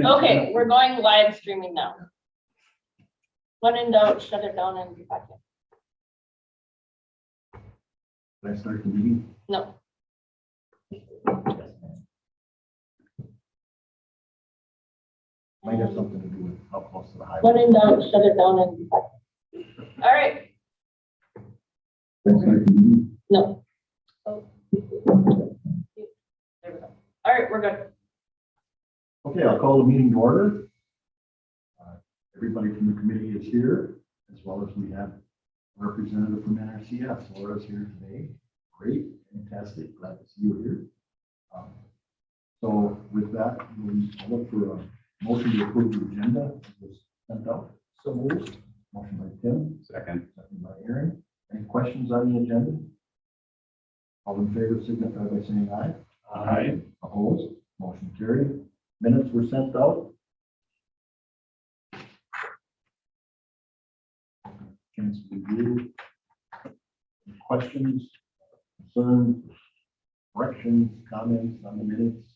Okay, we're going live streaming now. When in doubt, shut it down and be back in. Can I start the meeting? No. Might have something to do with how close to the highway. When in doubt, shut it down and be back in. All right. Can I start the meeting? No. Oh. There we go. All right, we're good. Okay, I'll call the meeting to order. Everybody from the committee is here, as well as we have a representative from NRCS. Laura's here today. Great, fantastic, glad to see you here. So with that, I'll look for a motion to approve the agenda that was sent out. So moved. Motion by Tim. Second by Aaron. Any questions on the agenda? All in favor signify by saying aye. Aye. Opposed? Motion carried. Minutes were sent out. Chance to review. Any questions, concerns, corrections, comments on the minutes?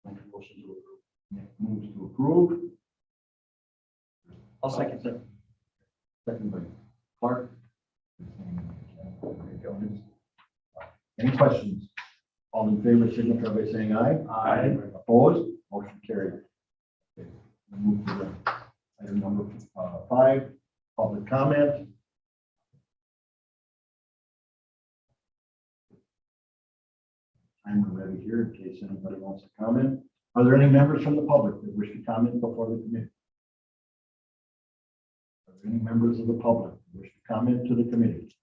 Motion to approve. Nick moves to approve. I'll second that. Second by Clark. Any questions? All in favor signify by saying aye. Aye. Opposed? Motion carried. Okay. We'll move to the item number 5, public comment. We're ready here in case anybody wants to comment. Are there any members from the public that wish to comment before the committee? Are there any members of the public who wish to comment to the committee?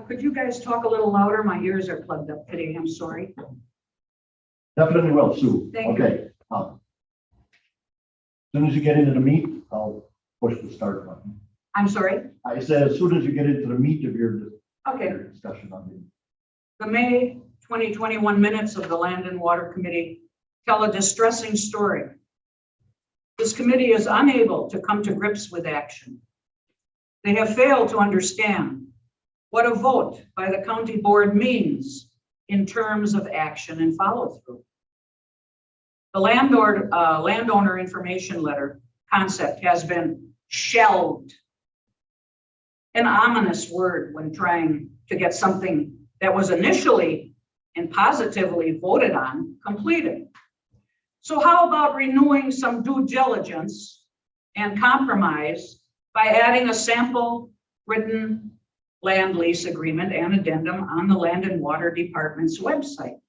Could you guys talk a little louder? My ears are plugged up today. I'm sorry. Definitely will, Sue. Thank you. Okay. As soon as you get into the meat, I'll push the start button. I'm sorry. I said as soon as you get into the meat of your Okay. discussion on the The May 2021 minutes of the Land and Water Committee tell a distressing story. This committee is unable to come to grips with action. They have failed to understand what a vote by the county board means in terms of action and follow through. The landowner information letter concept has been shelved. An ominous word when trying to get something that was initially and positively voted on completed. So how about renewing some due diligence and compromise by adding a sample written land lease agreement and addendum on the Land and Water Department's website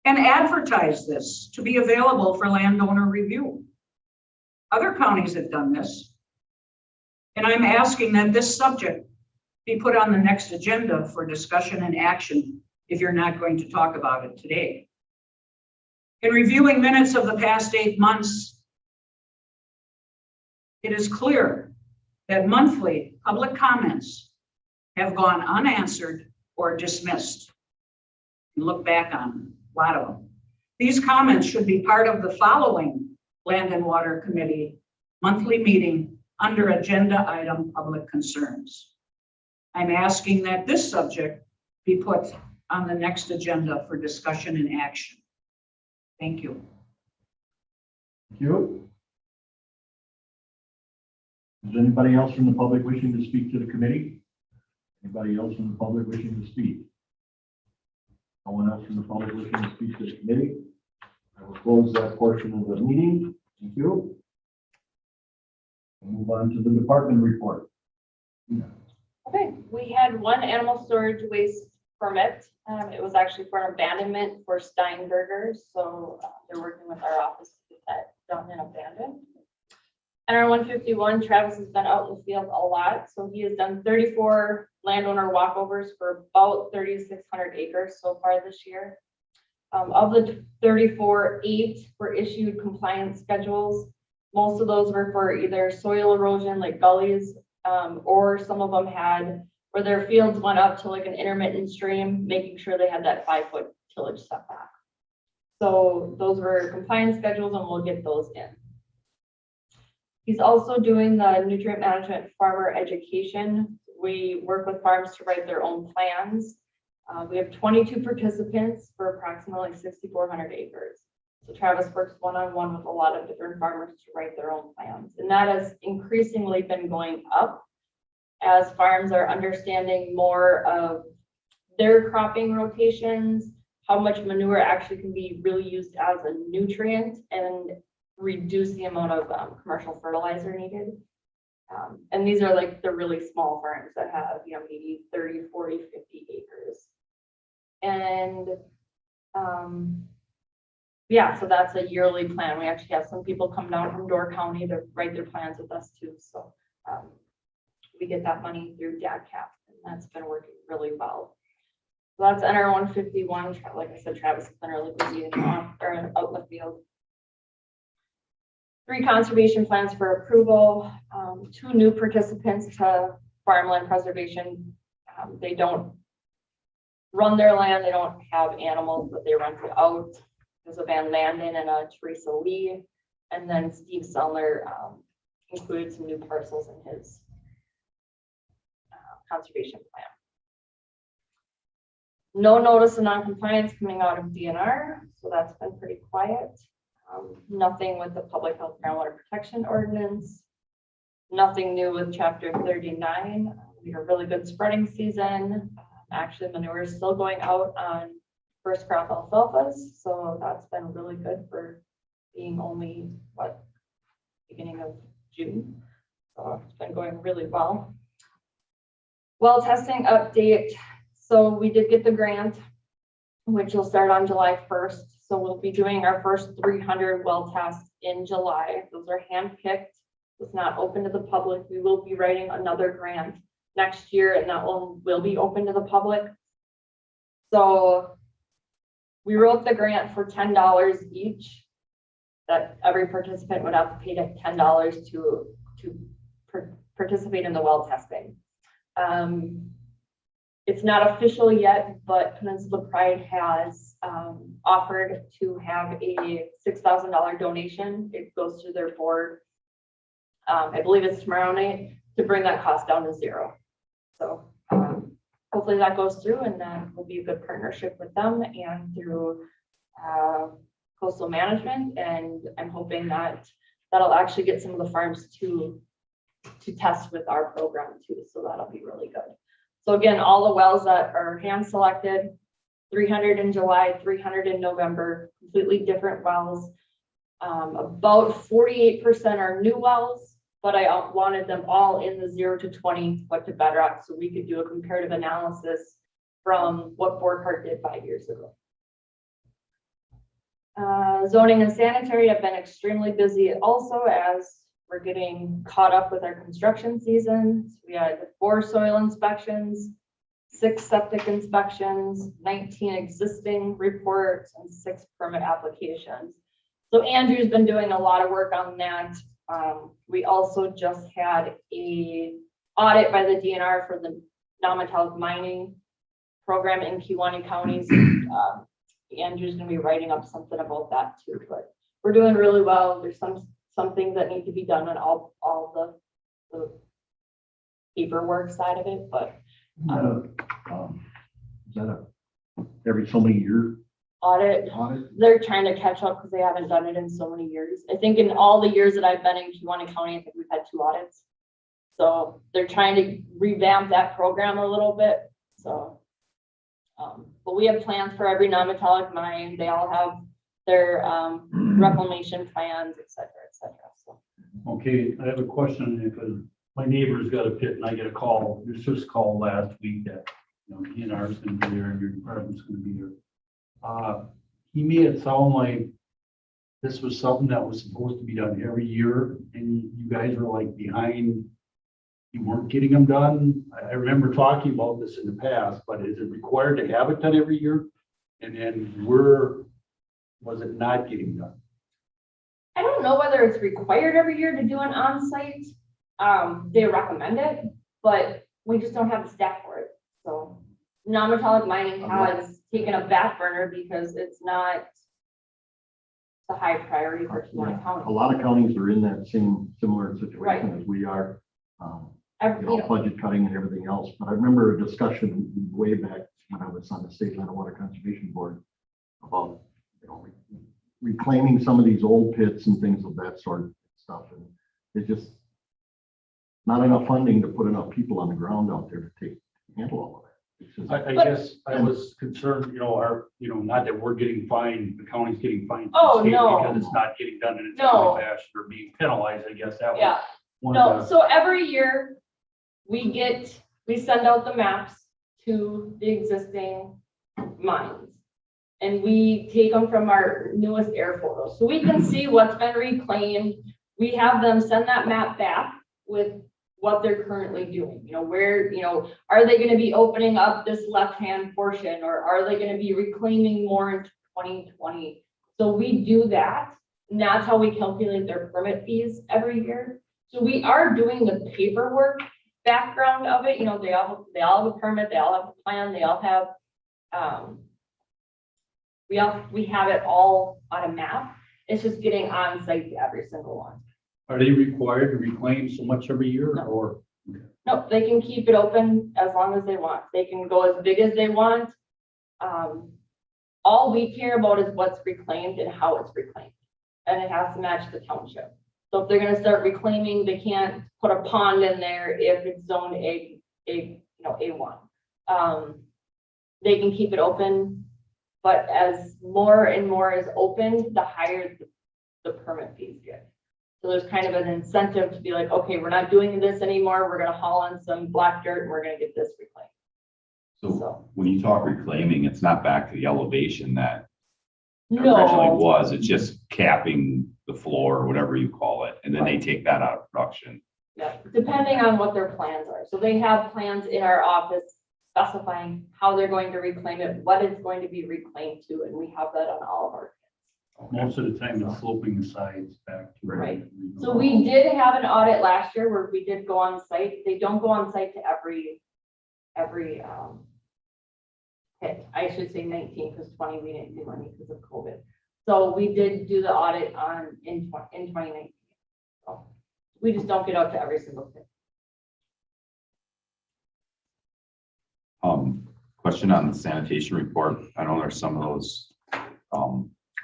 and advertise this to be available for landowner review? Other counties have done this, and I'm asking that this subject be put on the next agenda for discussion and action if you're not going to talk about it today. In reviewing minutes of the past 8 months, it is clear that monthly public comments have gone unanswered or dismissed. And look back on a lot of them. These comments should be part of the following Land and Water Committee monthly meeting under agenda item public concerns. I'm asking that this subject be put on the next agenda for discussion and action. Thank you. Thank you. Is there anybody else from the public wishing to speak to the committee? Anybody else from the public wishing to speak? No one else from the public wishing to speak to the committee? I will close that portion of the meeting. Thank you. We'll move on to the department report. Yeah. Okay, we had one animal storage waste permit. It was actually for an abandonment for Steinbergers. So they're working with our office to get that done and abandoned. And our 151, Travis has been out in the field a lot. So he has done 34 landowner walkovers for about 3,600 acres so far this year. Of the 34, 8 were issued compliance schedules. Most of those were for either soil erosion like gullies, or some of them had where their fields went up to like an intermittent stream, making sure they had that 5-foot tillage setback. So those were compliance schedules and we'll get those in. He's also doing the nutrient management farmer education We work with farms to write their own plans. We have 22 participants for approximately 6,400 acres. So Travis works one-on-one with a lot of different farmers to write their own plans. And that has increasingly been going up as farms are understanding more of their cropping rotations, how much manure actually can be really used as a nutrient, and reduce the amount of commercial fertilizer needed. And these are like the really small farms that have, maybe 30, 40, 50 acres. And yeah, so that's a yearly plan. We actually have some people come down from Door County to write their plans with us too. So we get that money through DADCAP, and that's been working really well. So that's NR 151. Like I said, Travis has been really busy out in the field. 3 conservation plans for approval, 2 new participants to farmland preservation. They don't run their land, they don't have animals, but they rent it out. There's a Van Landen and a Teresa Lee, and then Steve Sellner included some new parcels in his conservation plan. No notice of non-compliance coming out of DNR, so that's been pretty quiet. Nothing with the public health groundwater protection ordinance. Nothing new with chapter 39. We had a really good spreading season. Actually, manure is still going out on first crop alfalfas, so that's been really good for being only beginning of June. So it's been going really well. Well, testing update. So we did get the grant, which will start on July 1st. So we'll be doing our first 300 well tests in July. Those are hand-picked. It's not open to the public. We will be writing another grant next year, and that one will be open to the public. So we wrote the grant for $10 each, that every participant would have to pay $10 to participate in the well testing. It's not official yet, but Peninsula Pride has offered to have a $6,000 donation. It goes through their board. I believe it's tomorrow night, to bring that cost down to 0. So hopefully that goes through, and that will be a good partnership with them and through coastal management. And I'm hoping that that'll actually get some of the farms to test with our program too. So that'll be really good. So again, all the wells that are hand selected, 300 in July, 300 in November, completely different wells. About 48% are new wells, but I wanted them all in the 0 to 20 foot to bedrock, so we could do a comparative analysis from what Borghardt did 5 years ago. Zoning and sanitary have been extremely busy also, as we're getting caught up with our construction season. We had 4 soil inspections, 6 septic inspections, 19 existing reports, and 6 permit applications. So Andrew's been doing a lot of work on that. We also just had a audit by the DNR for the non-metallic mining program in Kewaunee counties. Andrew's gonna be writing up something about that too, but we're doing really well. There's some things that need to be done on all the paperwork side of it, but is that a every so many year audit? They're trying to catch up because they haven't done it in so many years. I think in all the years that I've been in Kewaunee County, I think we've had 2 audits. So they're trying to revamp that program a little bit. So, but we have plans for every non-metallic mine. They all have their reclamation plans, et cetera, et cetera. So. Okay, I have a question because my neighbor's got a pit and I get a call, just call last week that, DNR is gonna be there and your department's gonna be there. He made it sound like this was something that was supposed to be done every year and you guys were like behind, you weren't getting them done. I remember talking about this in the past, but is it required to have it done every year? And then was it not getting done? I don't know whether it's required every year to do an on-site. They recommend it, but we just don't have the staff for it. So non-metallic mining has taken a back burner because it's not the high priority for Kewaunee County. A lot of counties are in that similar situation Right. as we are. budget cutting and everything else. But I remember a discussion way back when I was on the State Land and Water Conservation Board about, reclaiming some of these old pits and things of that sort of stuff. And it's just not enough funding to put enough people on the ground out there to handle all of that. It's just- I guess I was concerned, not that we're getting fined, the county's getting fined. Oh, no. Because it's not getting done in a No. timely fashion or being penalized, I guess that was. Yeah, one no, of the- so every year we send out the maps to the existing mines. And we take them from our newest air photos, so we can see what's been reclaimed. We have them send that map back with what they're currently doing, where, are they gonna be opening up this left-hand portion, or are they gonna be reclaiming more in 2020? So we do that, and that's how we calculate their permit fees every year. So we are doing the paperwork background of it, they all have a permit, they all have a plan, they all have, we have it all on a map. It's just getting on site to every single one. Are they required to reclaim so much every year No. or? No, they can keep it open as long as they want. They can go as big as they want. All we care about is what's reclaimed and how it's reclaimed. And it has to match the township. So if they're gonna start reclaiming, they can't put a pond in there if it's zoned A1. They can keep it open, but as more and more is opened, the higher the permit fees get. So there's kind of an incentive to be like, okay, we're not doing this anymore. We're gonna haul on some black dirt and we're gonna get this reclaimed. So when you talk reclaiming, it's not back to the elevation that it originally No, was. It's just capping the floor or whatever you call it. And then they take that out of production. yeah, depending on what their plans are. So they have plans in our office specifying how they're going to reclaim it, what it's going to be reclaimed to, and we have that on all of our. Most of the time it's sloping the sides back to. Right. So we did have an audit last year where we did go on site. They don't go on site to every hit. I should say 19 because 20 we didn't do any because of COVID. So we did do the audit in 2019. So we just don't get out to every single pit. Question on the sanitation report. I know there's some of those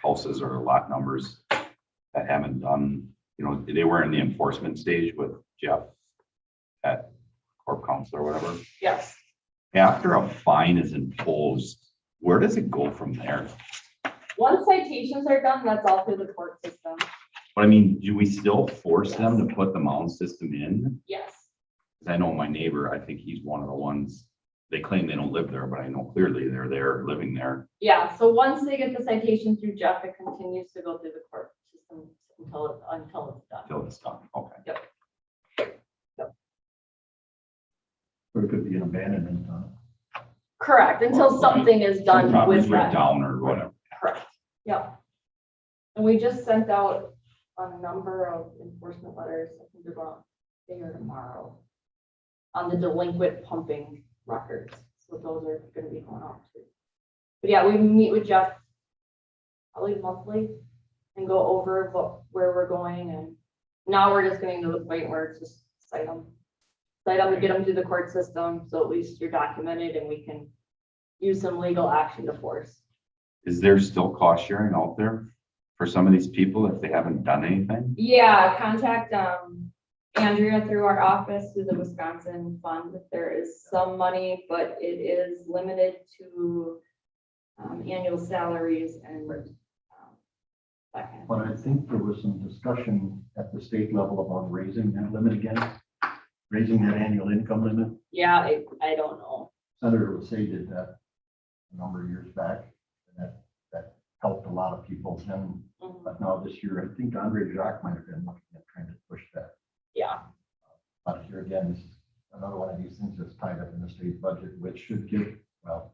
houses or lot numbers that haven't done, they were in the enforcement stage with Jeff at Corp Council or whatever. Yes. After a fine is imposed, where does it go from there? Once citations are done, that's all through the court system. But I mean, do we still force them to put the mound system in? Yes. Because I know my neighbor, I think he's one of the ones, they claim they don't live there, but I know clearly they're there, living there. Yeah, so once they get the citation through Jeff, it continues to go through the court system until it's done. Till it's done, okay. Or it could be an abandonment. Correct, until something is Some done properties with went that. down or whatever. Correct, yep. And we just sent out a number of enforcement letters, I think they're going today or tomorrow, on the delinquent pumping records. So those are gonna be going out too. But yeah, we meet with Jeff probably monthly and go over where we're going, and now we're just getting to the point where it's just cite them and get them through the court system, so at least you're documented and we can use some legal action to force. Is there still cost sharing out there for some of these people if they haven't done anything? Yeah, contact Andrea through our office, through the Wisconsin fund. There is some money, but it is limited to annual salaries and that kind of But I think there was some discussion at the state level about raising that limit again, raising that annual income limit. Yeah, I don't know. Senator Lassay did that a number of years back, and that helped a lot of people. And but now this year, I think Andre Jacques might have been looking at trying to push that. Yeah, But here again, this is another one of these things that's tied up in the state budget, which should give, well,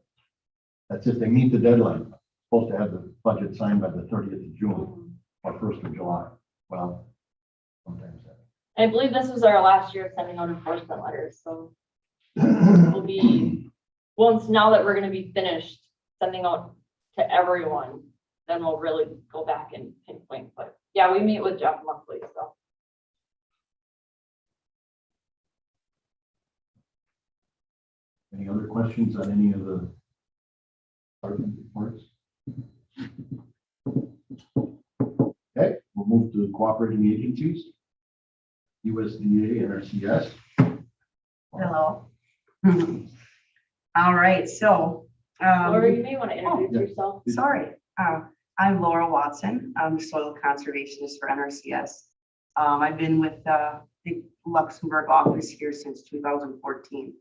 that's if they meet the deadline. Supposed to have the budget signed by the 30th of June or 1st of July. Well, sometimes that. I believe this was our last year of sending out enforcement letters, so we'll be, once now that we're gonna be finished sending out to everyone, then we'll really go back and pinpoint. But yeah, we meet with Jeff monthly, so. Any other questions on any of the department reports? Okay, we'll move to cooperating agencies. USDA, NRCS. Hello. All right, so, Laura, you may want to introduce yeah. yourself. sorry, I'm Laura Watson. I'm soil conservationist for NRCS. I've been with the Luxembourg office here since 2014.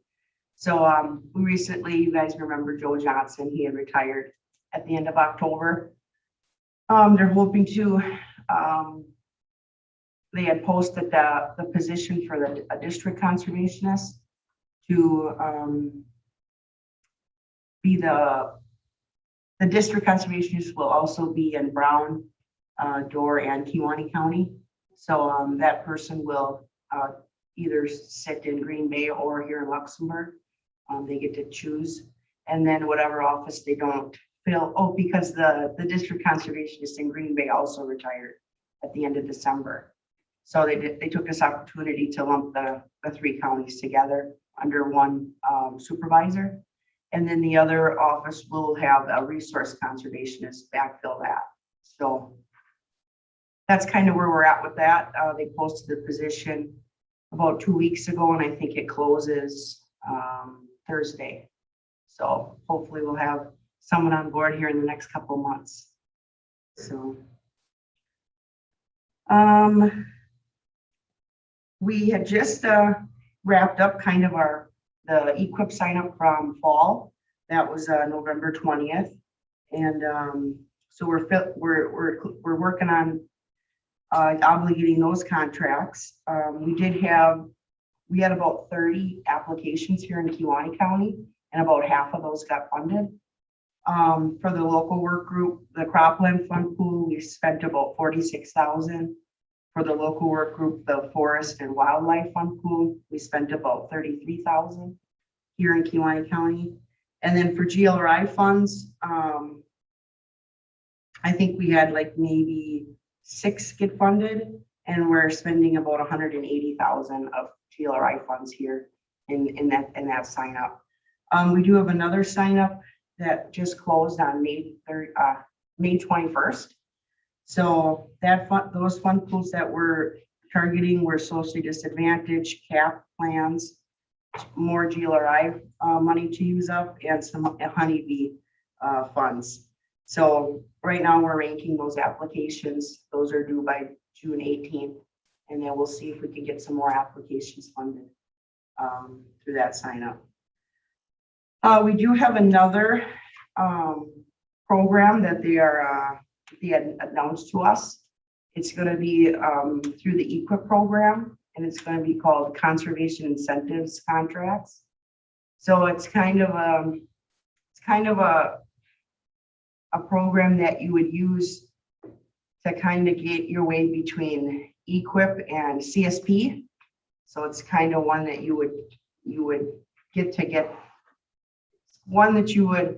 So we recently, you guys remember Joe Johnson, he had retired at the end of October. They're hoping to, they had posted the position for a district conservationist to be the district conservationist will also be in Brown, Door, and Kewaunee County. So that person will either sit in Green Bay or here in Luxembourg. They get to choose. And then whatever office they don't fill, because the district conservationist in Green Bay also retired at the end of December. So they took this opportunity to lump the three counties together under one supervisor. And then the other office will have a resource conservationist backfill that. So that's kind of where we're at with that. They posted the position about 2 weeks ago, and I think it closes Thursday. So hopefully we'll have someone on board here in the next couple of months. So we had just wrapped up kind of the equip sign up from fall. That was November 20th. And so we're working on obligating those contracts. We had about 30 applications here in Kewaunee County, and about half of those got funded. For the local work group, the cropland fund pool, we spent about 46,000. For the local work group, the forest and wildlife fund pool, we spent about 33,000 here in Kewaunee County. And then for GLRI funds, I think we had like maybe 6 get funded, and we're spending about 180,000 of GLRI funds here in that sign up. We do have another sign up that just closed on May 21st. So those fund pools that we're targeting were socially disadvantaged, CAP plans, more GLRI money to use up, and some honeybee funds. So right now we're ranking those applications. Those are due by June 18th, and then we'll see if we can get some more applications funded through that sign up. We do have another program that they had announced to us. It's going to be through the EQIP program, and it's going to be called Conservation Incentives Contracts. So it's kind of a program that you would use to kind of get your way between EQIP and CSP. So it's kind of one that you would get one that you would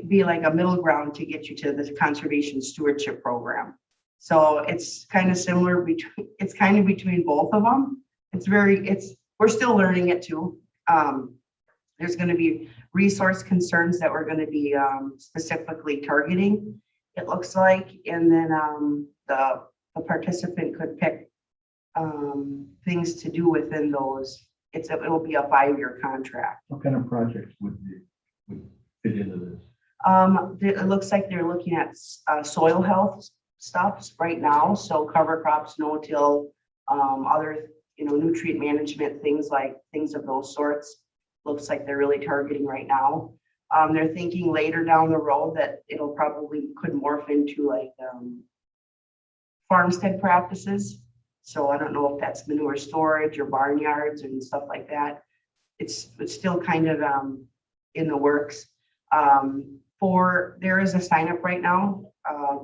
be like a middle ground to get you to the conservation stewardship program. So it's kind of similar between both of them. We're still learning it too. There's going to be resource concerns that we're going to be specifically targeting, it looks like, and then the participant could pick things to do within those. It'll be a 5-year contract. What kind of projects would fit into this? It looks like they're looking at soil health stuff right now. So cover crops, no-till, other, nutrient management, things of those sorts. Looks like they're really targeting right now. They're thinking later down the road that it'll probably could morph into like farmstead practices. So I don't know if that's manure storage or barnyards and stuff like that. It's still kind of in the works. There is a sign up right now,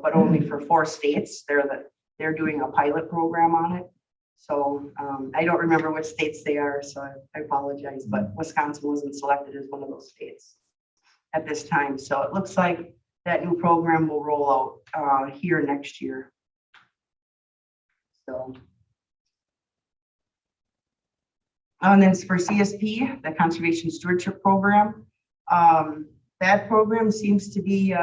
but only for 4 states. They're doing a pilot program on it. So I don't remember which states they are, so I apologize, but Wisconsin wasn't selected as one of those states at this time. So it looks like that new program will roll out here next year. So And then for CSP, the Conservation Stewardship Program, that program seems to be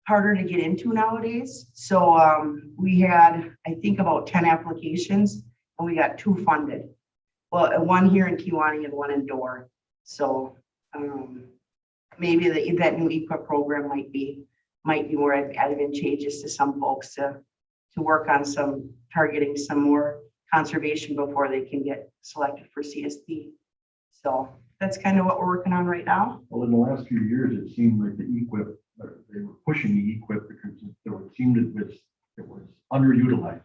harder to get into nowadays. So we had, I think, about 10 applications and we got 2 funded. Well, one here in Kewanee and one in Door. So maybe that new EQIP program might be more advantageous to some folks to work on targeting some more conservation before they can get selected for CSP. So that's kind of what we're working on right now. Well, in the last few years, it seemed like the EQIP, they were pushing the EQIP because it seemed it was underutilized.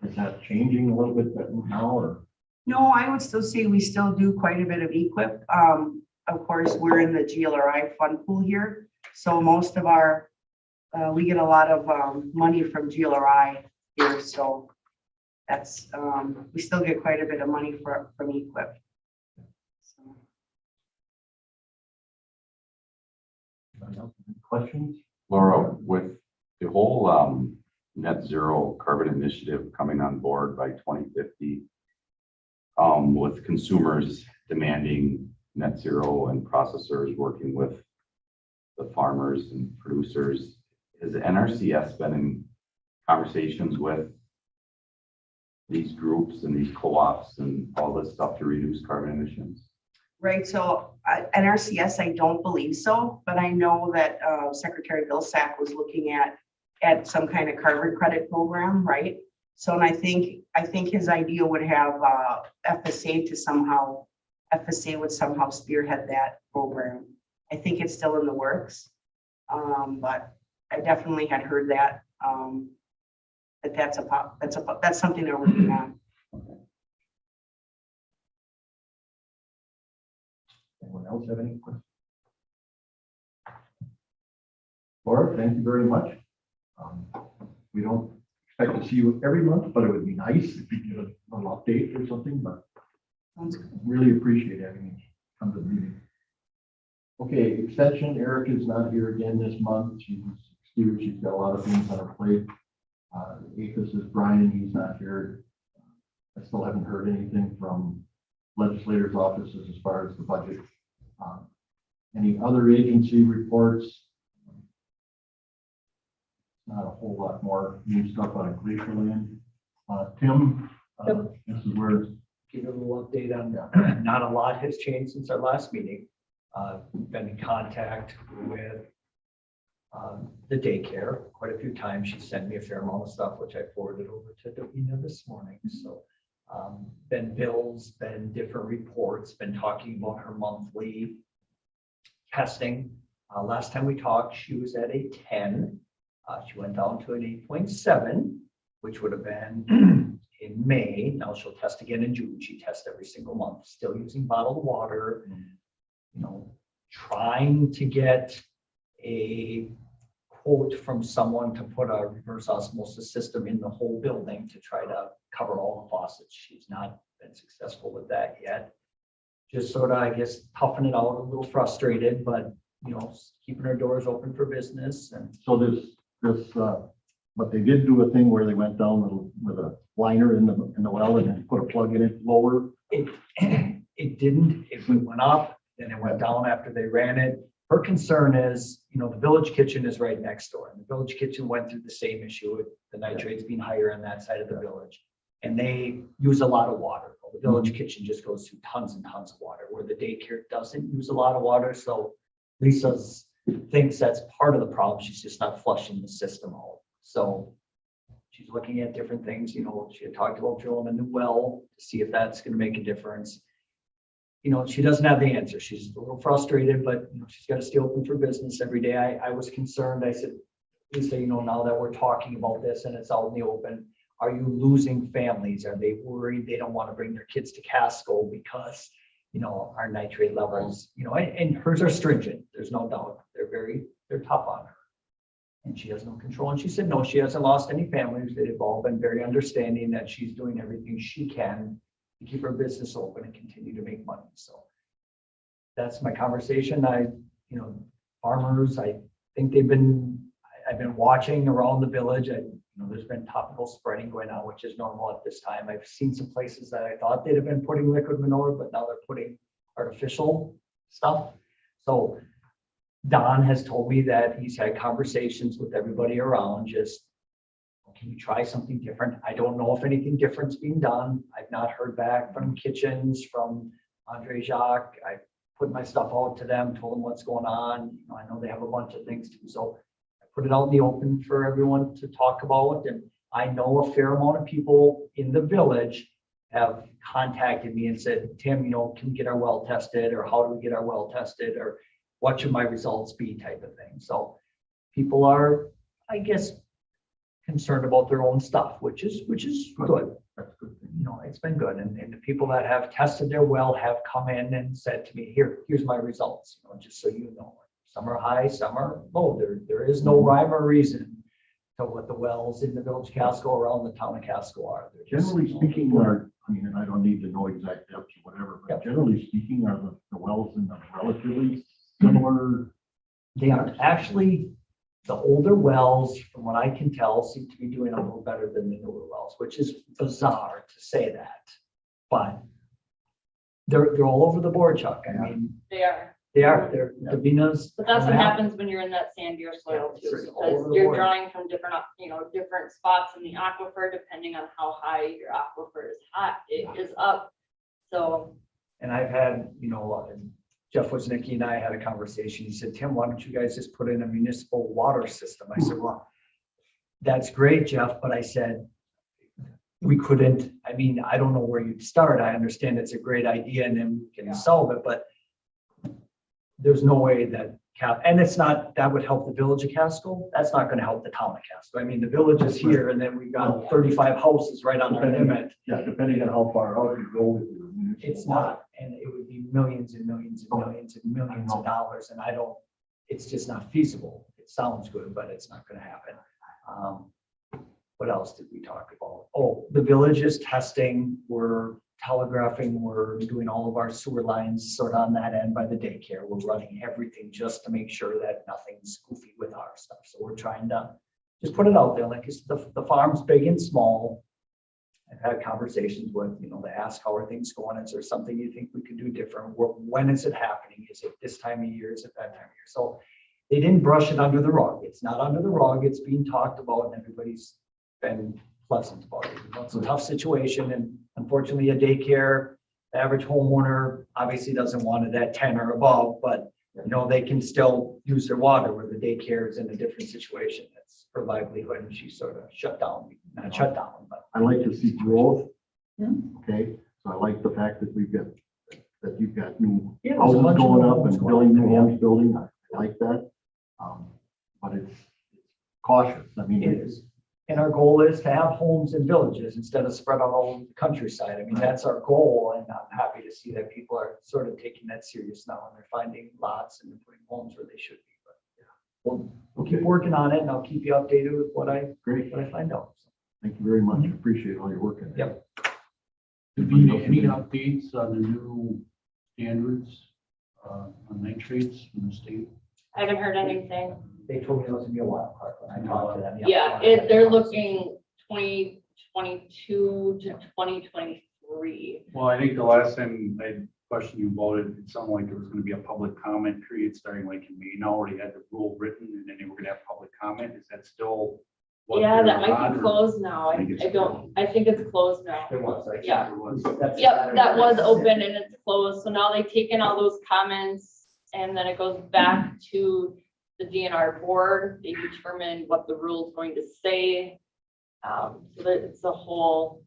Is that changing a little bit now, or? No, I would still say we still do quite a bit of EQIP. Of course, we're in the GLRI fund pool here. So most of our, we get a lot of money from GLRI here. So that's, we still get quite a bit of money from EQIP. So. Anybody else have any questions? Laura, with the whole net zero carbon initiative coming on board by 2050, with consumers demanding net zero and processors working with the farmers and producers, has the NRCS been in conversations with these groups and these co-ops and all this stuff to reduce carbon emissions? Right, so NRCS, I don't believe so, but I know that Secretary Vilsack was looking at some kind of carbon credit program, right? So, and I think his idea would have FSA would somehow spearhead that program. I think it's still in the works, but I definitely had heard that that's something they're working on. Anyone else have any questions? Laura, thank you very much. We don't expect to see you every month, but it would be nice if you get a little update or something, but really appreciate having you come to the meeting. Okay, extension, Eric is not here again this month. She's excused. She's got a lot of things on her plate. APHIS is Brian, he's not here. I still haven't heard anything from legislators' offices as far as the budget. Any other agency reports? Not a whole lot more new stuff out of Glacier Land. Tim, this is where. Give you a little update on, not a lot has changed since our last meeting. Been in contact with the daycare quite a few times. She sent me a fair amount of stuff, which I forwarded over to Davina this morning. So been bills, been different reports, been talking about her monthly testing. Last time we talked, she was at a 10. She went down to an 8.7, which would have been in May. Now she'll test again in June. She tests every single month, still using bottled water, you know, trying to get a quote from someone to put a reverse osmosis system in the whole building to try to cover all the faucets. She's not been successful with that yet. Just sort of, I guess, toughing it out, a little frustrated, but, you know, keeping her doors open for business. And so but they did do a thing where they went down with a liner in the well and then put a plug in it lower. It didn't. It went up, then it went down after they ran it. Her concern is, you know, the village kitchen is right next door, and the village kitchen went through the same issue with the nitrates being higher on that side of the village. And they use a lot of water. The village kitchen just goes through tons and tons of water, where the daycare doesn't use a lot of water. So Lisa thinks that's part of the problem. She's just not flushing the system out. So she's looking at different things. You know, she had talked about drilling a new well to see if that's going to make a difference. You know, she doesn't have the answer. She's a little frustrated, but you know, she's got to stay open for business every day. I was concerned. I said, Lisa, you know, now that we're talking about this and it's out in the open, are you losing families? Are they worried they don't want to bring their kids to Casco because, you know, our nitrate levels, you know, and hers are stringent. There's no doubt. They're tough on her. And she has no control. And she said, no, she hasn't lost any families. They've all been very understanding that she's doing everything she can to keep her business open and continue to make money. So that's my conversation. Farmers, I think I've been watching around the village. You know, there's been topical spreading going on, which is normal at this time. I've seen some places that I thought they'd have been putting liquid manure, but now they're putting artificial stuff. So Don has told me that he's had conversations with everybody around, just, can you try something different? I don't know if anything different's being done. I've not heard back from kitchens, from Andre Jacques. I put my stuff out to them, told them what's going on. You know, I know they have a bunch of things to do. So I put it out in the open for everyone to talk about. And I know a fair amount of people in the village have contacted me and said, Tim, you know, can we get our well tested, or how do we get our well tested, or what should my results be, type of thing. So people are, I guess, concerned about their own stuff, which is good. That's a good thing. You know, it's been good. And the people that have tested their well have come in and said to me, here's my results, you know, just so you know. Some are high, some are low. There is no rhyme or reason to what the wells in the village of Casco, around the town of Casco are. They're just, Generally you know, speaking, I mean, and I don't need to know exact depths or whatever, but Yep. generally speaking, are the wells in the relatively similar? they are actually, the older wells, from what I can tell, seem to be doing a little better than the newer wells, which is bizarre to say that. But they're all over the board, Chuck. I mean, They are. they're Davina's. But that's what happens when you're in that sandier soil Yeah, too, it's all over because the you're board. drawing from different, different spots in the aquifer, depending on how high your aquifer is hot, it is up. So, And I've had, you know, Jeff Woznicki and I had a conversation. He said, Tim, why don't you guys just put in a municipal water system? I said, well, that's great, Jeff. But I said, we couldn't, I mean, I don't know where you'd start. I understand it's a great idea and then we can solve it, but there's no way that and it's not, that would help the village of Casco. That's not going to help the town of Casco. I mean, the village is here and then we've got 35 houses right on our limit. Yeah, depending on how far out you go with your municipal. It's not, and it would be millions and millions and millions and millions of dollars, and it's just not feasible. It sounds good, but it's not gonna happen. What else did we talk about? Oh, the village is testing, we're telegraphing, we're doing all of our sewer lines sort of on that end by the daycare. We're running everything just to make sure that nothing's goofy with our stuff. So we're trying to just put it out there, like the farm's big and small. I've had conversations with, you know, they ask, how are things going? Is there something you think we could do different? When is it happening? Is it this time of year? Is it that time of year? So they didn't brush it under the rug. It's not under the rug. It's being talked about and everybody's been pleasant about it. You know, it's a tough situation, and unfortunately a daycare, the average homeowner obviously doesn't want it at 10 or above, but you know, they can still use their water, where the daycare is in a different situation. That's her livelihood, and she sort of shut down, not shut down, but. I like to see growth. Yeah. Okay, so I like the fact that that you've got new Yeah, there's a houses bunch of going new up homes and going building up, new yeah. homes building. I like that. But it's cautious. I mean, It is. And our goal is to have homes in villages instead of spread out all over the countryside. I mean, that's our goal, and I'm happy to see that people are sort of taking that serious now, and they're finding lots and they're putting homes where they should be. But we'll keep working on it, and I'll keep you updated with what I great. find out. Thank you very much. I appreciate all your work. in there. Yep. Davina, any updates on the new standards on nitrates from the state? I haven't heard anything. They told me it was gonna be a wild card when I talked to them. Yeah, they're looking 2022 to 2023. Well, I think the last time I questioned you about it, it sounded like there was gonna be a public comment period starting like in May now, where they had the rule written and then they were gonna have public comment. Is that still? what Yeah, they're that might on, be or- closed now. I think it's closed now. There was, I Yeah. There was. Yep, that was open and it's closed. So now they've taken all those comments and then it goes back to the DNR board. They determine what the rule is going to say. So that it's a whole,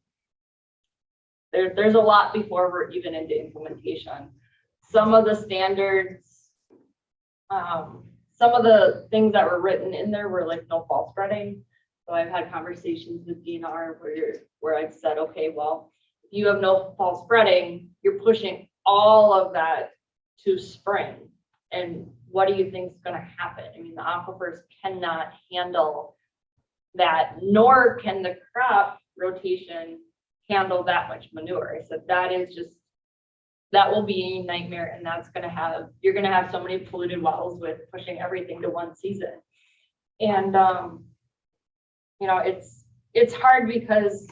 there's a lot before we're even into implementation. Some of the standards, some of the things that were written in there were like no false spreading. So I've had conversations with DNR where I've said, okay, well, if you have no false spreading, you're pushing all of that to spring. And what do you think is going to happen? I mean, the aquifers cannot handle that, nor can the crop rotation handle that much manure. I said, that will be a nightmare, and you're going to have so many polluted wells with pushing everything to one season. And, it's hard because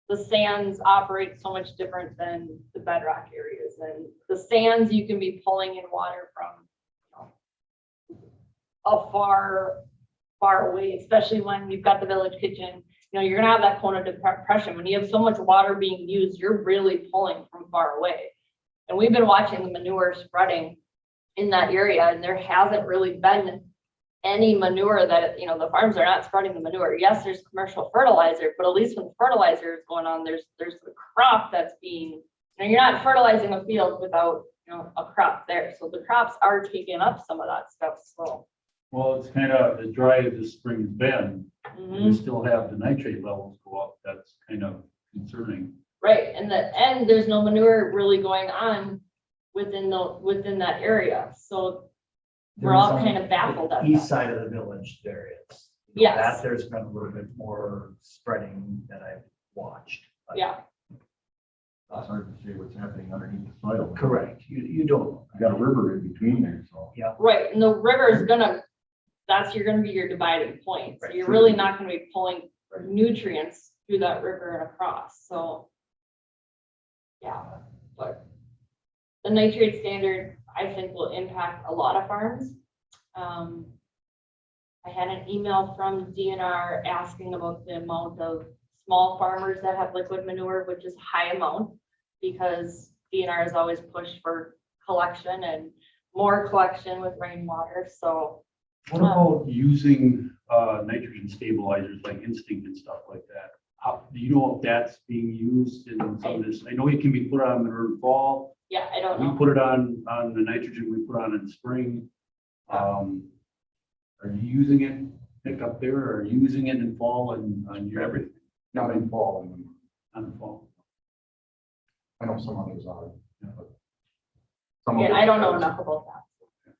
the sands operate so much different than the bedrock areas. And the sands, you can be pulling in water from, you know, a far away, especially when you've got the village kitchen. You know, you're gonna have that cone of depression. When you have so much water being used, you're really pulling from far away. And we've been watching the manure spreading in that area, and there hasn't really been any manure that, you know, the farms are not spreading the manure. Yes, there's commercial fertilizer, but at least when the fertilizer is going on, there's the crop that's being, you know, you're not fertilizing a field without, you know, a crop there. So the crops are taking up some of that stuff. So. Well, it's kind of as dry as the spring's been, and we Mhm. still have the nitrate levels go up. That's kind of concerning. Right, and there's no manure really going on within that area. So we're all There's on kind of baffled at the East that. side of the village, there is. Yes. That there's been a little bit more spreading that I've watched. but- Yeah, It's hard to say what's happening underneath the soil. Correct. You don't know. You got a river in between there, so. right, and the river is gonna, you're gonna be your dividing point. So Right. you're really not gonna be pulling nutrients through that river and across, so. Yeah, but the nitrate standard, I think, will impact a lot of farms. I had an email from DNR asking about the amount of small farmers that have liquid manure, which is a high amount, because DNR has always pushed for collection and more collection with rainwater, so. What about using nitrogen stabilizers like Instinct and stuff like that? How, do you know if that's being used in some of this? I know it can be put on in the fall. Yeah, I don't We know. put it on the nitrogen we put on in spring. Are you using it, pick up there, or are you using it in fall and on your everything? Not in fall, and On the fall? I know some others are. Yeah, but some of Yeah, it I don't know depends- enough about that.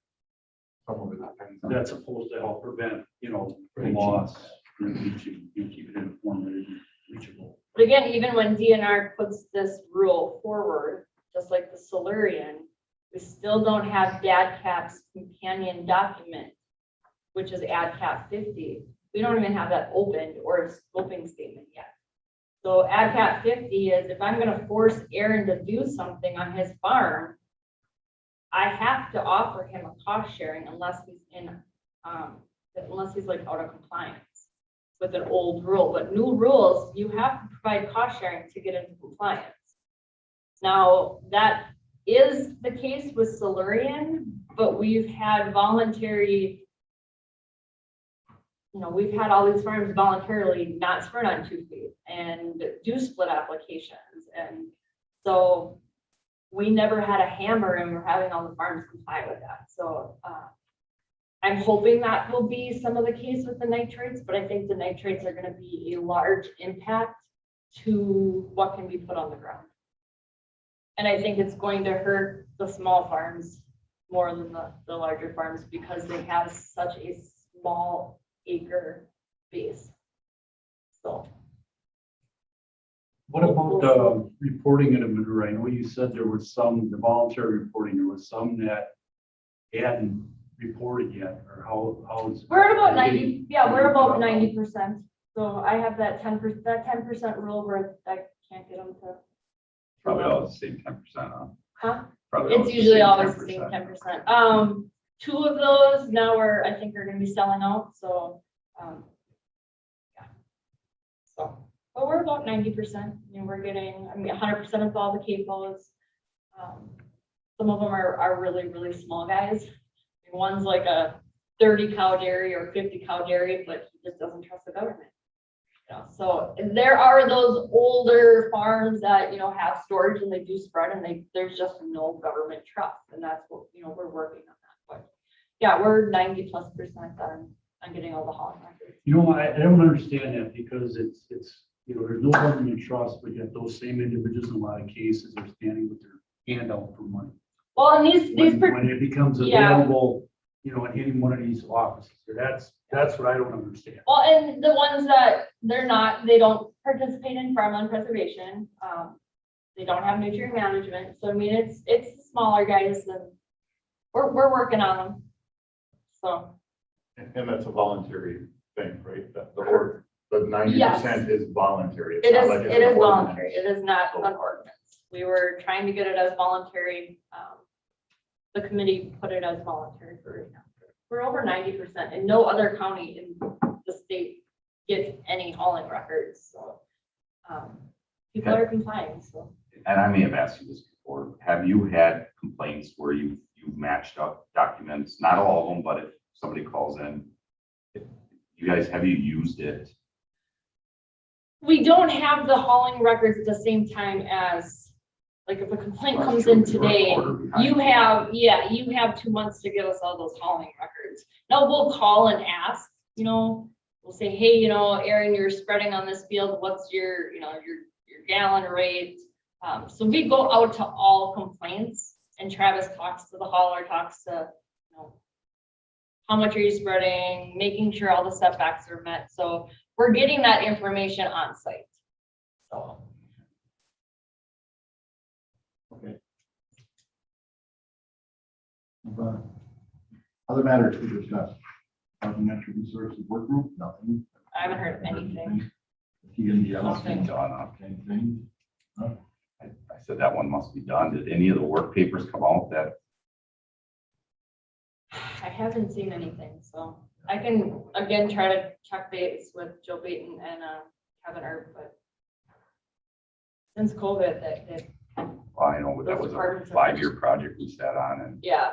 Some of it depends on- That's supposed to help prevent, you know, Leaching. loss and leaching, you know, keep it informed that it's leachable. But again, even when DNR puts this rule forward, just like the Silurian, we still don't have DADCAP's companion document, which is AdCap 50. We don't even have that opened or a scoping statement yet. So AdCap 50 is if I'm gonna force Aaron to do something on his farm, I have to offer him a cost sharing unless he's unless he's like out of compliance with an old rule. But new rules, you have to provide cost sharing to get into compliance. Now, that is the case with Silurian, but we've had voluntary, you know, we've had all these farms voluntarily not sprint on 2 feet and do split applications. And so we never had a hammer and we're having all the farms comply with that. So I'm hoping that will be some of the case with the nitrates, but I think the nitrates are gonna be a large impact to what can be put on the ground. And I think it's going to hurt the small farms more than the larger farms because they have such a small acre base. So. What about reporting in a manure? I know you said there was some, the voluntary reporting, there was some that hadn't reported yet, or how's? We're at about 90, yeah, we're about 90%. So I have that 10% rule where I can't get them to. Probably all the same 10%, huh? Huh? Probably It's always the usually same always the same 10%. 2 of those now I think are gonna be selling out, so, yeah. So, but we're about 90%, you know, we're getting, 100% of all the capos. Some of them are really, really small guys. One's like a 30 cow dairy or 50 cow dairy, but he just doesn't trust the government. You know, so there are those older farms that, you know, have storage and they do spread and there's just no government trust. And that's what, you know, we're working on that. But yeah, we're 90+% on getting all the hog records. You know, I don't understand that because it's, you know, there's no government trust, but yet those same individuals in a lot of cases are standing with their hand out for money. Well, and these, When it becomes Yeah. available, you know, in any one of these offices, that's what I don't understand. well, and the ones that they don't participate in farmland preservation. They don't have nutrient management. So I mean, it's the smaller guys and we're working on them. So. And that's a voluntary thing, right? That the But 90% is voluntary. It's It not is, like it's it an is voluntary. ordinance. It is not an ordinance. We were trying to get it as voluntary. The committee put it as voluntary for right now. We're over 90% and no other county in the state gets any hauling records, so. People are complying, so. And I may have asked you this before, have you had complaints where you've matched up documents? Not all of them, but if somebody calls in, if you guys, have you used it? We don't have the hauling records at the same time as, like, if a complaint That's comes true, in because we're a today, quarter behind. you have 2 months to get us all those hauling records. Now, we'll call and ask, we'll say, hey, Aaron, you're spreading on this field, what's your gallon rate? So we go out to all complaints and Travis talks to the hauler, talks to, how much are you spreading, making sure all the setbacks are met. So we're getting that information on site. So. Okay. Other matters to discuss. Natural Resources Work Group, nothing. I haven't heard of anything. TNDL, Must be Nothing. done. same thing. I said that one must be done. Did any of the work papers come out that, I haven't seen anything, so I can again try to check base with Joe Baton and Kevin Earp, but since COVID, well, I know that was a 5-year project we sat on and yeah.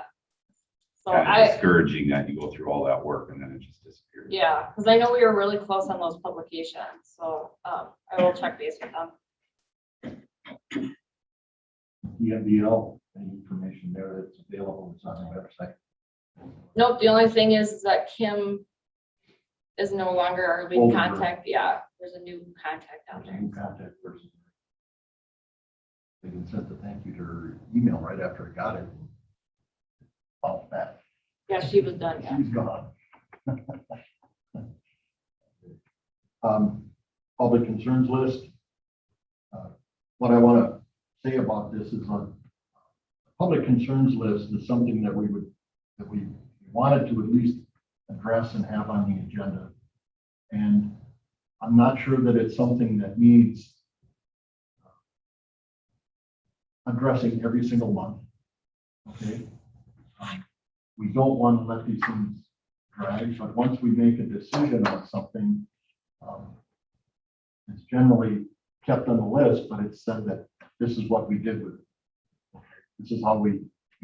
So kind of I, discouraging that you go through all that work and then it just disappears. yeah, because I know we were really close on those publications, so I will check base with them. TNDL, any information there that's available, it's on the website. Nope, the only thing is that Kim is no longer our lead Over. contact. Yeah, there's a new contact out there. New contact person. They can send a thank you to her email right after I got it. Bounced back. Yeah, she was done, yeah. She's gone. Public concerns list. What I want to say about this is a public concerns list is something that we wanted to at least address and have on the agenda. And I'm not sure that it's something that needs addressing every single month. Okay. We don't want to let these things drag, but once we make a decision on something, it's generally kept on the list, but it's said that this is what we did with it. This is how we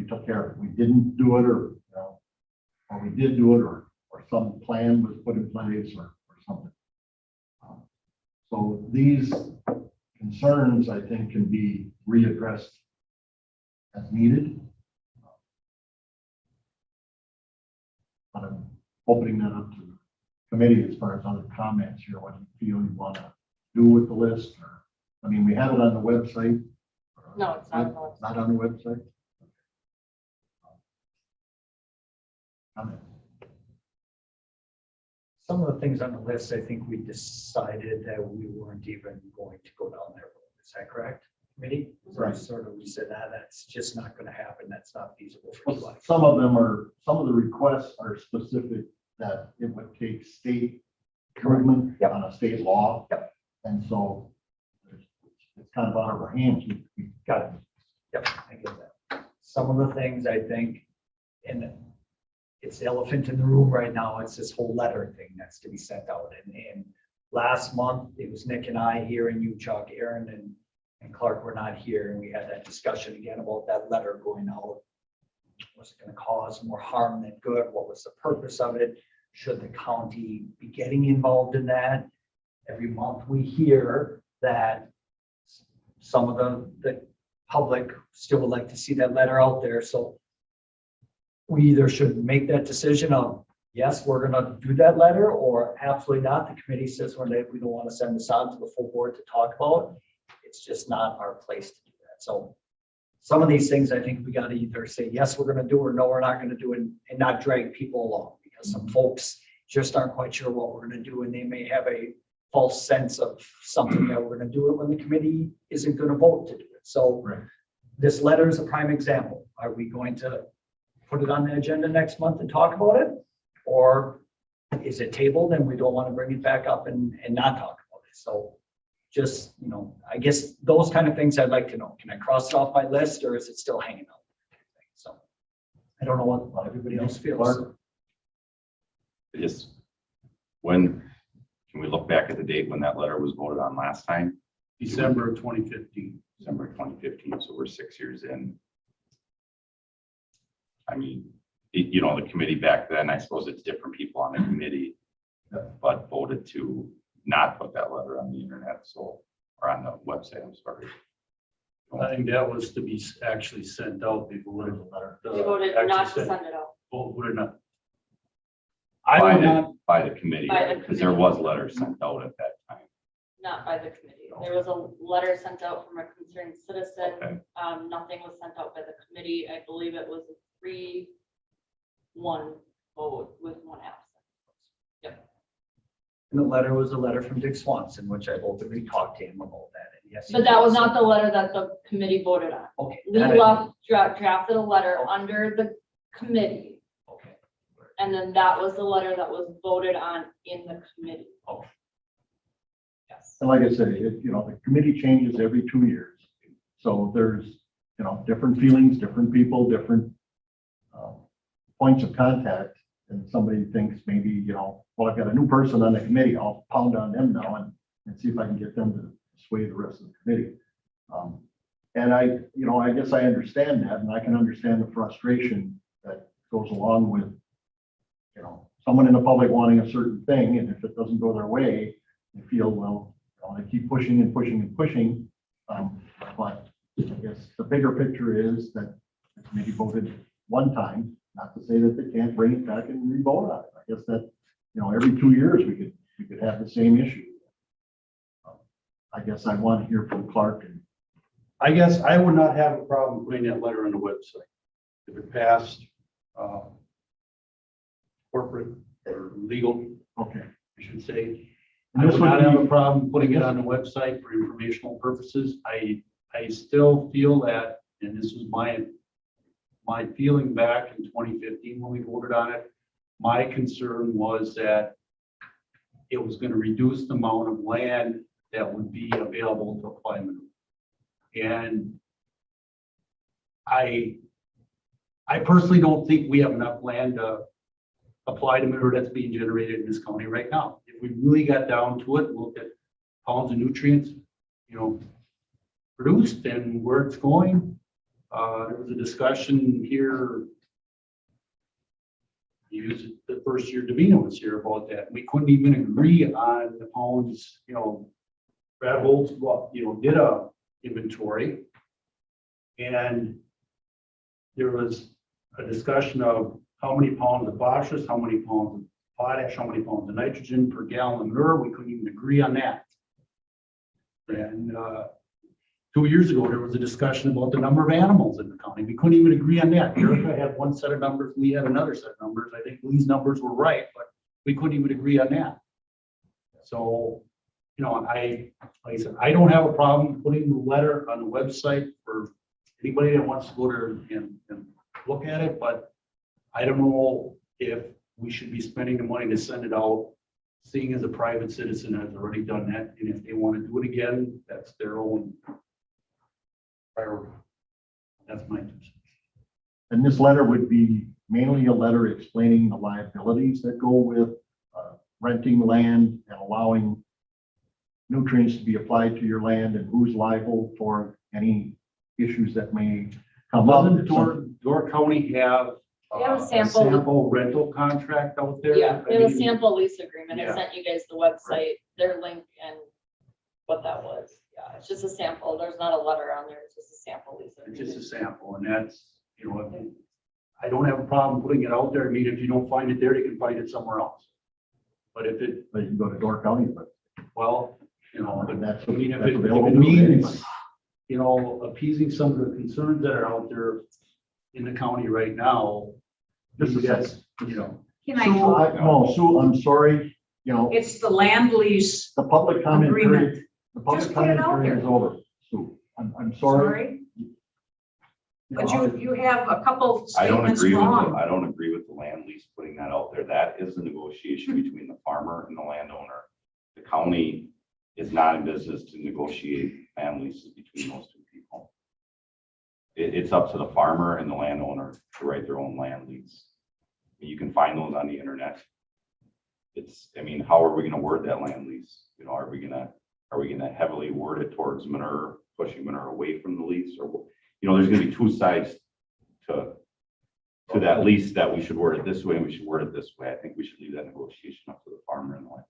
took care of it. We didn't do it, or we did do it, or some plan was put in place, or something. So these concerns, I think, can be readdressed as needed. But I'm opening that up to the committee as far as other comments here, what you feel you want to do with the list, or, I mean, we have it on the website. No, it's not. No, it's Not on the website? Comments? Some of the things on the list, I think we decided that we weren't even going to go down that road. Is that correct, committee? Right. Sort of, we said, that's just not going to happen. That's not feasible for you. Some of the requests are specific that it would take state improvement Yep. on a state law. Yep. And so it's kind of out of our hands. We Got it. Yep, I get that. Some of the things I think, and it's the elephant in the room right now, it's this whole letter thing that's to be sent out. And last month, it was Nick and I here, and you, Chuck, Aaron, and Clark were not here, and we had that discussion again about that letter going out. Was it going to cause more harm than good? What was the purpose of it? Should the county be getting involved in that? Every month we hear that some of the public still would like to see that letter out there. So we either should make that decision of, yes, we're going to do that letter, or absolutely not. The committee says we don't want to send this out to the full board to talk about. It's just not our place to do that. So some of these things, I think we got to either say, yes, we're going to do, or no, we're not going to do it, and not drag people along, because some folks just aren't quite sure what we're going to do, and they may have a false sense of something that we're going to do it when the committee isn't going to vote to do it. So Right. This letter is a prime example. Are we going to put it on the agenda next month and talk about it? Or is it tabled and we don't want to bring it back up and not talk about it? So just, I guess those kind of things I'd like to know. Can I cross it off my list or is it still hanging out? So I don't know what everybody else feels. Clark? Just, when, can we look back at the date when that letter was voted on last time? December of 2015. December 2015, so we're 6 years in. I mean, the committee back then, I suppose it's different people on the committee, but voted to not put that letter on the internet, or on the website, I'm sorry. I think that was to be actually sent out before the letter. We voted not to send it out. Oh, would it not? I would not, By the committee, By the because there was letters sent out at that time. Not by the committee. There was a letter sent out from a concerned citizen. Okay. Nothing was sent out by the committee. I believe it was a 3-1 vote with 1 absent. And the letter was a letter from Dick Swanson, which I've openly talked to him about that. And yes, he But that was did. not the letter that the committee voted on. Okay. Lee that I- Luff drafted a letter under the committee, Okay. and then that was the letter that was voted on in the committee. Okay. Yes. And like I said, the committee changes every 2 years. So there's, different feelings, different people, different points of contact. And somebody thinks maybe, well, I've got a new person on the committee, I'll pound on them now and see if I can get them to sway the rest of the committee. And I guess I understand that, and I can understand the frustration that goes along with, someone in the public wanting a certain thing, and if it doesn't go their way, they feel, well, they keep pushing and pushing and pushing. But I guess the bigger picture is that the committee voted one time, not to say that they can't bring it back and re-vote on it. I guess that, every 2 years we could have the same issue. I guess I want to hear from Clark and I guess I would not have a problem putting that letter on the website. If it passed, corporate or legal, okay. I should say. And I this would would not have a be- problem putting it on the website for informational purposes. I still feel that, and this was my feeling back in 2015 when we voted on it. My concern was that it was going to reduce the amount of land that would be available to apply manure. And I personally don't think we have enough land to apply to manure that's being generated in this county right now. If we really got down to it, looked at pounds of nutrients, produced and where it's going. There was a discussion here. The first year Davina was here about that. We couldn't even agree on the pounds, Brad Holtz, did a inventory. And there was a discussion of how many pounds of phosphorus, how many pounds of potash, how many pounds of nitrogen per gallon of manure. We couldn't even agree on that. And 2 years ago, there was a discussion about the number of animals in the county. We couldn't even agree on that. Erica had one set of numbers, Lee had another set of numbers. I think Lee's numbers were right, but we couldn't even agree on that. So, like I said, I don't have a problem putting the letter on the website for anybody that wants to go there and look at it, but I don't know if we should be spending the money to send it out, seeing as a private citizen has already done that, and if they want to do it again, that's their own priority. That's my 2 cents. And this letter would be mainly a letter explaining the liabilities that go with renting land and allowing nutrients to be applied to your land and who's liable for any issues that may come up. Doesn't Door County have They have a a sample. sample rental contract out there? Yeah, I we have a mean, sample lease agreement. I Yeah. sent you guys the website, their link and what that was. Yeah, it's just a sample. There's not a letter on there. It's just a sample lease It's just a agreement. sample, and that's, I don't have a problem putting it out there. I mean, if you don't find it there, you can find it somewhere else. But if it, But you can go to Door County, but well, but that's, I mean, if that's it available to means, anybody. appeasing some of the concerns that are out there in the county right now, Just a that's, second. Can I Sue, talk? no, Sue, I'm sorry, It's the land lease the public comment agreement. period, the public Just put it comment out period there. is over. Sue, I'm sorry. Sorry, but you have a couple I don't statements agree with wrong. I don't agree with the land land lease, putting that out there, that is a negotiation between the farmer and the landowner. The county is not in business to negotiate land leases between those two people. It's up to the farmer and the landowner to write their own land lease. You can find those on the internet. I mean, how are we gonna word that land lease? You know, are we gonna heavily word it towards manure, pushing manure away from the lease? Or, you know, there's gonna be two sides to that lease, that we should word it this way and we should word it this way. I think we should leave that negotiation up to the farmer and the land.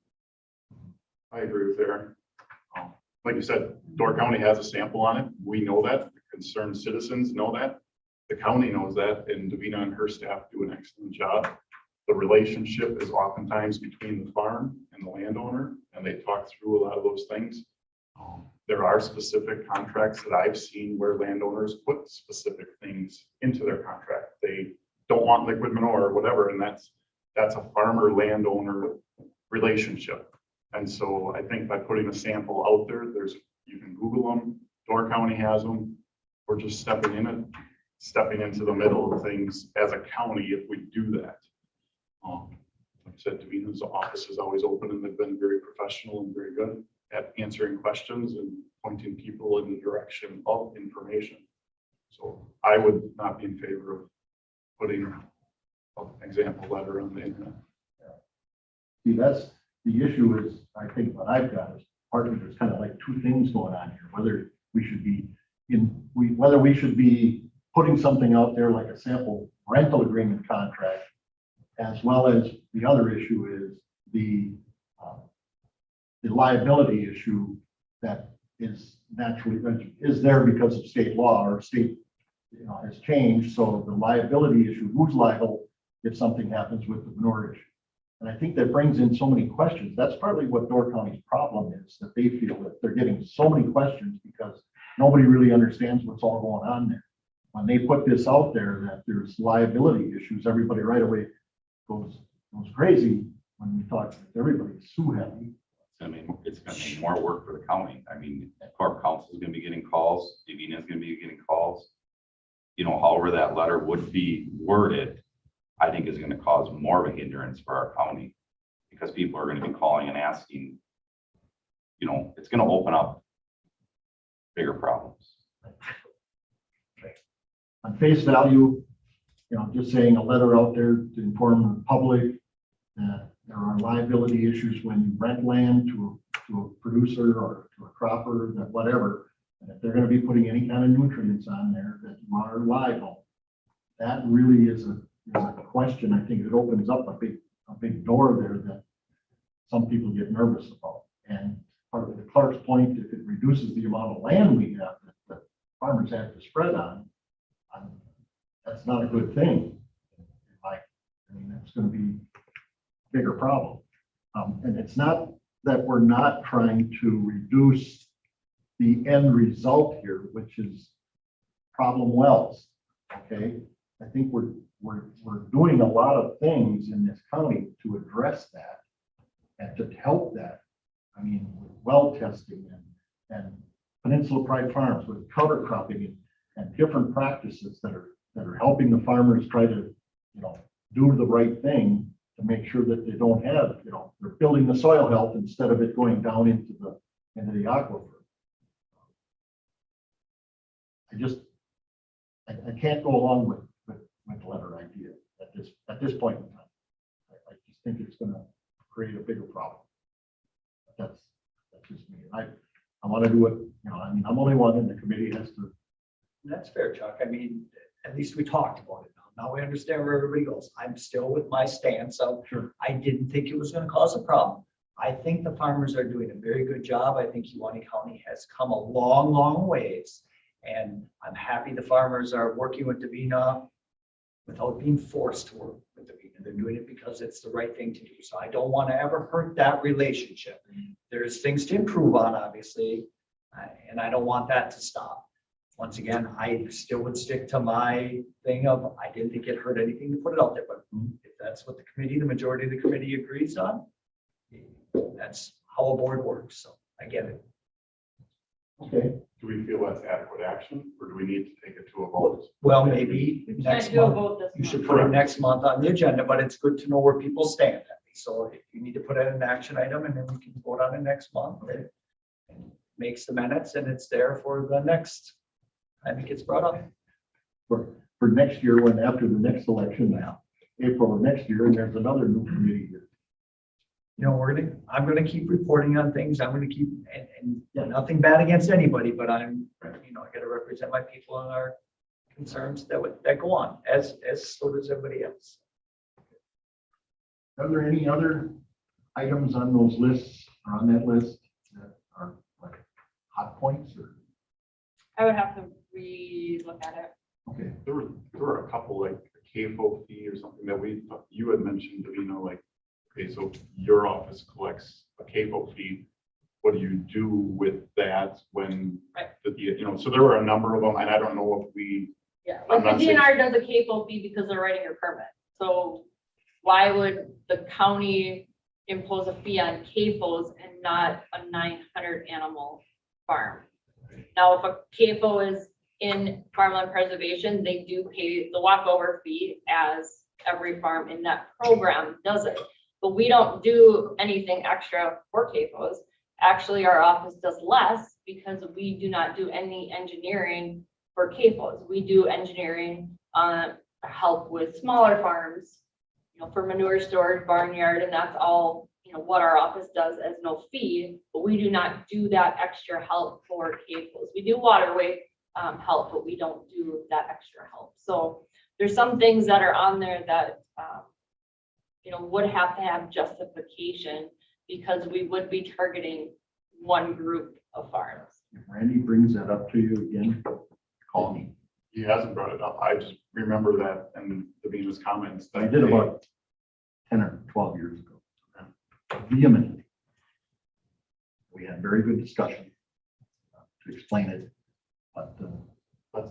I agree with Aaron. Like you said, Door County has a sample on it. We know that. The concerned citizens know that. The county knows that, and Davina and her staff do an excellent job. The relationship is oftentimes between the farm and the landowner, and they talk through a lot of those things. There are specific contracts that I've seen where landowners put specific things into their contract. They don't want liquid manure or whatever, and that's a farmer landowner relationship. And so I think by putting a sample out there, you can Google them. Door County has them. We're just stepping into the middle of things as a county if we do that. Like I said, Davina's office is always open, and they've been very professional and very good at answering questions and pointing people in the direction of information. So I would not be in favor of putting an example letter on the internet. See, that's the issue is, I think what I've got is partly there's kind of like two things going on here, whether we should be putting something out there like a sample rental agreement contract, as well as the other issue is the liability issue that is naturally is there because of state law or state, has changed. So the liability issue, who's liable if something happens with the manure issue? And I think that brings in so many questions. That's partly what Door County's problem is, that they feel that they're getting so many questions because nobody really understands what's all going on there. When they put this out there that there's liability issues, everybody right away goes crazy when we talk to everybody. Sue heavy. I mean, it's gonna be more work for the county. I mean, Corp Council is gonna be getting calls, Davina is gonna be getting calls. You know, however that letter would be worded, I think is gonna cause more of a hindrance for our county, because people are gonna be calling and asking, it's gonna open up bigger problems. On face value, just saying a letter out there to inform the public that there are liability issues when you rent land to a producer or to a cropper, that whatever. And if they're going to be putting any kind of nutrients on there, that you are liable. That really is a question. I think it opens up a big door there that some people get nervous about. And part of the Clark's point, if it reduces the amount of land we have that farmers have to spread on, that's not a good thing. That's going to be a bigger problem. And it's not that we're not trying to reduce the end result here, which is problem wells. Okay, I think we're doing a lot of things in this county to address that and to help that. I mean, with well testing and Peninsula Pride Farms with cover cropping and different practices that are helping the farmers try to, do the right thing to make sure that they don't have, they're building the soil health instead of it going down into the aquifer. I can't go along with the letter idea at this point in time. I just think it's going to create a bigger problem. But that's just me. I want to do it. I'm only one, and the committee has to. That's fair, Chuck. I mean, at least we talked about it. Now we understand where everybody goes. I'm still with my stance of, Sure. I didn't think it was going to cause a problem. I think the farmers are doing a very good job. I think Kewaunee County has come a long, long ways. And I'm happy the farmers are working with Davina without being forced to work with Davina. They're doing it because it's the right thing to do. So I don't want to ever hurt that relationship. There's things to improve on, obviously, and I don't want that to stop. Once again, I still would stick to my thing of, I didn't think it hurt anything to put it out there, but if that's what the majority of the committee agrees on, that's how a board works. So I get it. Okay. Do we feel that's adequate action, or do we need to take it to a vote? Well, maybe Can't next do a month, vote this you should month. put it next month on the agenda, but it's good to know where people stand. So if you need to put it in an action item and then we can vote on it next month. It makes the minutes and it's there for the next time it gets brought up. For next year, when after the next election now, April of next year, and there's another new committee here. You know, I'm gonna keep reporting on things. I'm gonna keep, and nothing bad against anybody, but I gotta represent my people and our concerns that go on, as so does everybody else. Are there any other items on those lists or on that list that are like hot points or? I would have to re-look at it. Okay, There were a couple, like a CAFO fee or something that you had mentioned, like, okay, so your office collects a CAFO fee. What do you do with that when, Right. so there were a number of them, and I don't know if we, Yeah, I'm like the not saying- DNR does a CAFO fee because they're writing your permit. So why would the county impose a fee on CAFOs and not a 900 animal farm? Now, if a CAFO is in farmland preservation, they do pay the walkover fee as every farm in that program does it. But we don't do anything extra for CAFOs. Actually, our office does less because we do not do any engineering for CAFOs. We do engineering help with smaller farms, for manure storage, barnyard, and that's all, what our office does as no fee, but we do not do that extra help for CAFOs. We do waterway help, but we don't do that extra help. So there's some things that are on there that, would have to have justification because we would be targeting one group of farms. if Randy brings that up to you again, call me. he hasn't brought it up. I just remember that and Davina's comments. I did about 10 or 12 years ago. Vehemently. We had very good discussion to explain it, but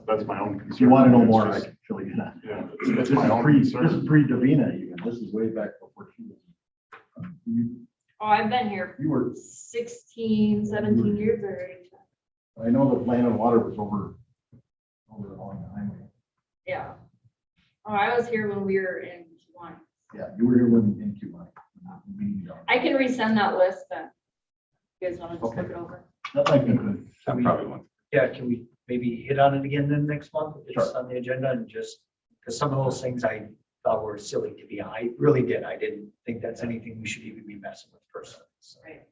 That's my own concern. if you want to know It's more, I just- can fill you in. Yeah, This it's is my own pre concern. Davina even. This is way back before she was. Oh, I've been here You were, 16, 17 years already. I know that Land and Water was over a long time ago. Yeah. Oh, I was here when we were in Q1. Yeah, you were here when in Q1. I can resend that list then. You guys want to just Okay. look it over? That might be good. Can we- Probably one. Yeah, can we maybe hit on it again then next month? It's Sure. on the agenda and just, because some of those things I thought were silly to be, I really did. I didn't think that's anything we should even be messing with personally. So, Right.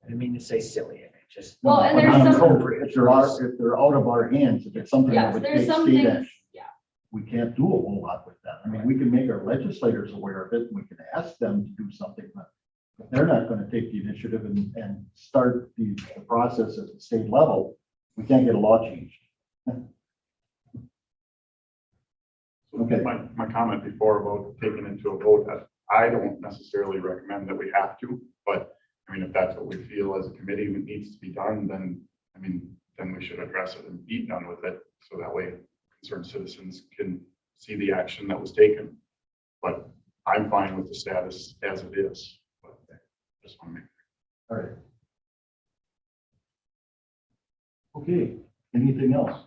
I didn't mean to say silly, I mean, just. Well, and But there's not some- appropriate. If they're out of our hands, if it's something that Yes, would there's take some state things, action, yeah. we can't do a whole lot with that. I mean, we can make our legislators aware of it, and we can ask them to do something, but if they're not gonna take the initiative and start the process at the state level, we can't get a law changed. Okay. My comment before about taking into a vote, that I don't necessarily recommend that we have to, but I mean, if that's what we feel as a committee it needs to be done, then, then we should address it and be done with it. So that way concerned citizens can see the action that was taken. But I'm fine with the status as it is. But I just want to make. All right. Okay, anything else?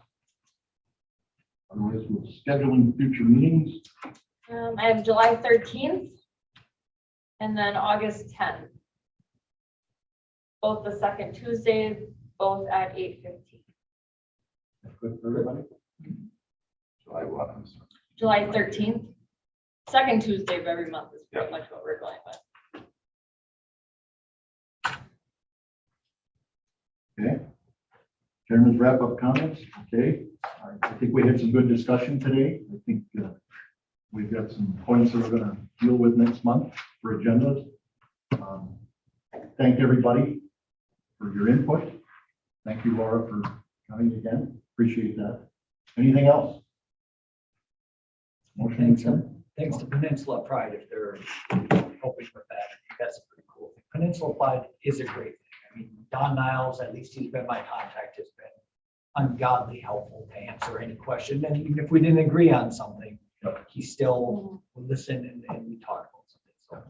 Otherwise, we'll scheduling future meetings. I have July 13th and then August 10th. Both the second Tuesday, both at 8:15. That's good for everybody. July what? I'm sorry. July 13th, second Tuesday of every month is pretty much what we're going with. Okay. Chairman's wrap-up comments, okay. I think we had some good discussion today. I think we've got some points that we're gonna deal with next month for agendas. Thank everybody for your input. Thank you, Laura, for coming again. Appreciate that. Anything else? Motion to adjourn? Thanks to Peninsula Pride if they're helping with that. I think that's a pretty cool thing. Peninsula Pride is a great thing. I mean, Don Niles, at least he's been my contact, has been ungodly helpful to answer any question. And even if we didn't agree on something, he still would listen and we talk about something. So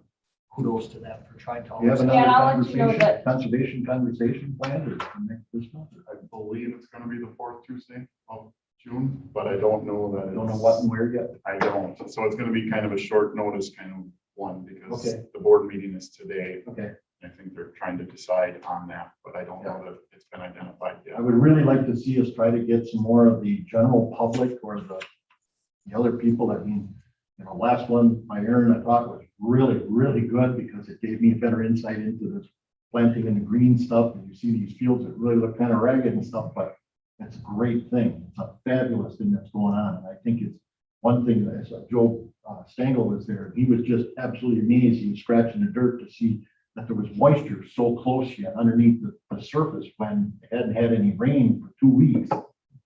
kudos to them for trying to Do you have always. another Yeah, I'll let you know conversation, that- conservation conversation plan or next this month? I believe it's gonna be the fourth Tuesday of June, but I don't know that. I don't know what and where yet. I don't. So it's gonna be kind of a short notice kind of one because Okay. the board meeting is today. Okay. I think they're trying to decide on that, but I don't know that it's been identified I yet. would really like to see us try to get some more of the general public or the other people. I mean, you know, last one by Aaron, I thought was really, really good because it gave me a better insight into this planting and the green stuff. And you see these fields that really look kind of ragged and stuff, but it's a great thing. It's a fabulous thing that's going on. And I think it's one thing that I saw, Joe Stengel was there. He was just absolutely amazed. He was scratching the dirt to see that there was moisture so close yet underneath the surface when it hadn't had any rain for 2 weeks.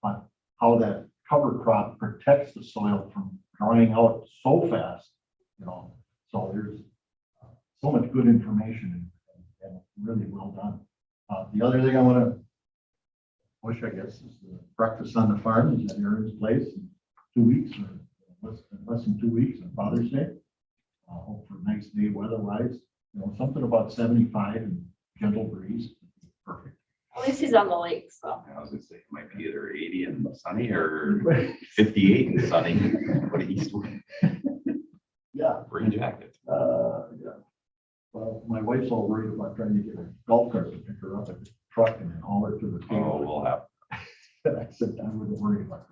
But how that cover crop protects the soil from drying out so fast, you know. So there's so much good information and really well done. The other thing I want to push, I guess, is the breakfast on the farm is at Aaron's place in 2 weeks or less than 2 weeks on Father's Day. Hope for a nice day weather-wise. You know, something about 75 and gentle breeze. Perfect. At least he's on the lake, so. I was gonna say, it might be either 80 and sunny or 58 and sunny, but east wind, Yeah. rain jacket. Yeah. Well, my wife's all worried about trying to get a golf cart to pick her up at the truck and then haul her to the Oh, table. we'll have I said, I wouldn't worry about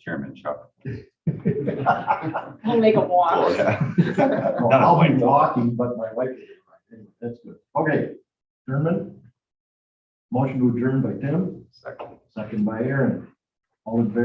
Chairman Chuck. that. We'll make him walk. Oh, yeah. Well, I'll be walking, but my wife is, anyway, that's good. Okay, adjournment. Motion to adjourn by Tim, Second. second by Aaron. All in favor?